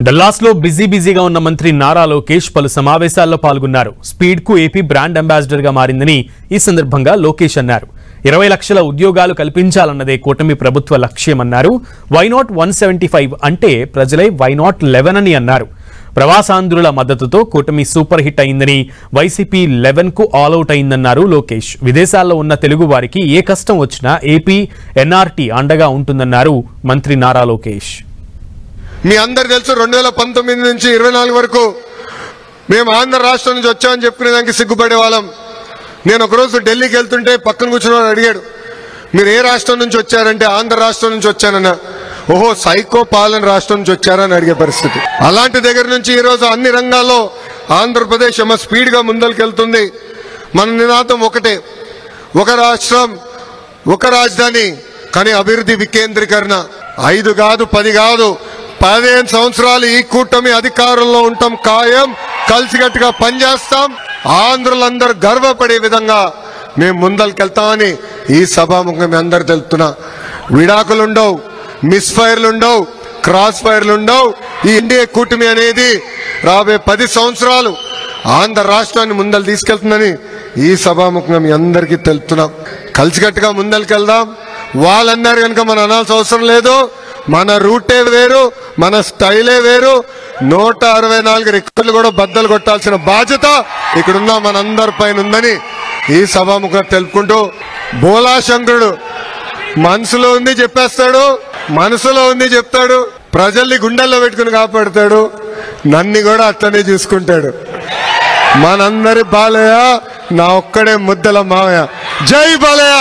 డల్లాస్లో బిజీగా ఉన్న మంత్రి నారా లోకేష్ పలు సమావేశాల్లో పాల్గొన్నారు. స్పీడ్ కు ఏపీ బ్రాండ్ అంబాసిడర్ గా మారిందని ఈ సందర్భంగా లోకేష్ అన్నారు. 20 లక్షల ఉద్యోగాలు కల్పించాలన్నదే కూటమి ప్రభుత్వ లక్ష్యమన్నారు. వై నాట్ 175 అంటే ప్రజలే వై నాట్ 11 అని అన్నారు. ప్రవాసాంధ్రుల మద్దతుతో కూటమి సూపర్ హిట్ అయిందని, వైసీపీ 11 కు ఆల్ అవుట్ అయిందన్నారు లోకేష్. విదేశాల్లో ఉన్న తెలుగు వారికి ఏ కష్టం వచ్చినా ఏపీ ఎన్ఆర్టీ అండగా ఉంటుందన్నారు మంత్రి నారా లోకేష్. మీ అందరు తెలుసు 2019 నుంచి 24 వరకు మేము ఆంధ్ర రాష్ట్రం నుంచి వచ్చామని చెప్పుకునేదానికి సిగ్గుపడే వాళ్ళం. నేను ఒకరోజు ఢిల్లీకి వెళ్తుంటే పక్కన కూర్చున్న అడిగాడు, మీరు ఏ రాష్ట్రం నుంచి వచ్చారంటే ఆంధ్ర రాష్ట్రం నుంచి వచ్చానన్నా. ఓహో, సైకో పాలన రాష్ట్రం నుంచి వచ్చారని అడిగే పరిస్థితి. అలాంటి దగ్గర నుంచి ఈరోజు అన్ని రంగాల్లో ఆంధ్రప్రదేశ్ స్పీడ్ గా ముందరికెళ్తుంది. మన నినాదం ఒకటే, ఒక రాష్ట్రం ఒక రాజధాని, కానీ అభివృద్ధి వికేంద్రీకరణ. 5 కాదు 10 కాదు 15 సంవత్సరాలు ఈ కూటమి అధికారంలో ఉంటాం ఖాయం. కలిసికట్టుగా పనిచేస్తాం. ఆంధ్రులందరూ గర్వపడే విధంగా మేము ముందరికెళ్తామని ఈ సభాముఖం మీ అందరు తెలుపుతున్నా. విడాకులుండవు, మిస్ ఫైర్లుండవు, క్రాస్ ఫైర్లుండవు. ఈ ఎన్డీఏ కూటమి అనేది రాబోయే 10 సంవత్సరాలు ఆంధ్ర రాష్ట్రాన్ని ముందలు తీసుకెళ్తుందని ఈ సభాముఖంగా మీ అందరికీ తెలుపుతున్నాం. కలిసికట్టుగా ముందరికెళ్దాం. వాళ్ళన్నారు కనుక మనం అనాల్సిన అవసరం లేదు. మన రూటే వేరు, మన స్టైలే వేరు. 164 రికార్డులు కూడా బద్దలు కొట్టాల్సిన బాధ్యత ఇక్కడున్న మనందరి పైన ఉందని ఈ సభాముఖంగా తెలుపుకుంటూ, బోలాశంకరుడు మనసులో ఉంది చెప్పేస్తాడు, మనసులో ఉంది చెప్తాడు, ప్రజల్ని గుండెల్లో పెట్టుకుని కాపాడుతాడు, నన్ను కూడా అట్లనే చూసుకుంటాడు. మనందరి బాలయ్య, నా ఒక్కడే ముద్దల మావయ్య. జై బాలయ్య.